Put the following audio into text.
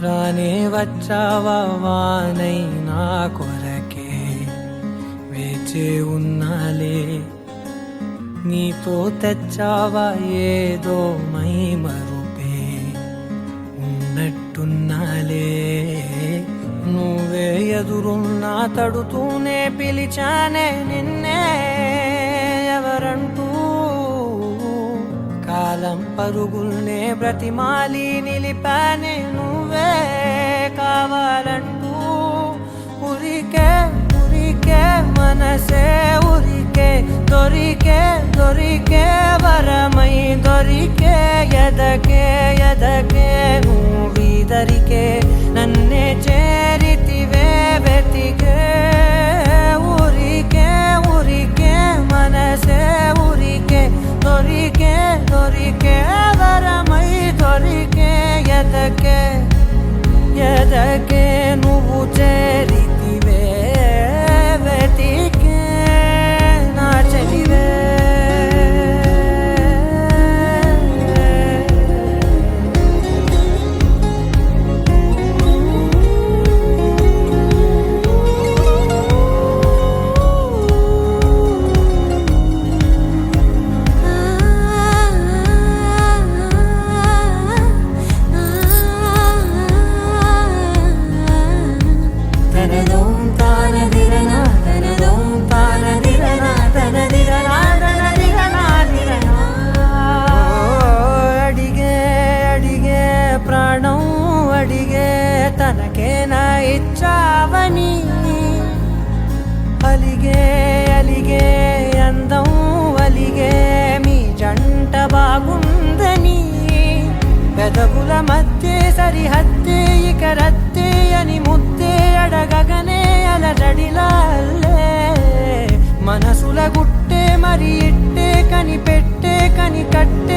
రానే వచ్చావా వానై నా కొరకే వేచే ఉన్నాలే నీతో తెచ్చావా ఏదో మై మరుపే ఉన్నట్టున్నాలే నువ్వే ఎదురున్నా తడుతూనే పిలిచానే నిన్నే ఎవరంటూ కాలం పరుగుల్నే బ్రతిమాలి నిలిపానే నువ్వే కావాలంటూ ఉరికే ఉరికే మనసే ఉరికే దొరికే దొరికే వరమై దొరికే ఎదకే ఎదకే నువ్విదరికే నన్నే చేరితివే వెతికే ఊరికే ఊరికే మనసే ఊరికే దొరికే దొరికే వరమై దొరికే ఎదకే ఎదకే నువ్వు చేరితివే వెతికే నా చెలివే తనకేనా ఇచ్చావని అలిగే అలిగే అందం అలిగే మీ జంట బాగుందని పెదవుల మధ్య సరిహద్దే ఇక రద్దే అని ముద్దే అడగగనే అలజడిలాల్లే మనసుల గుట్టే మరి ఇట్టే కని పెట్టే కని కట్టే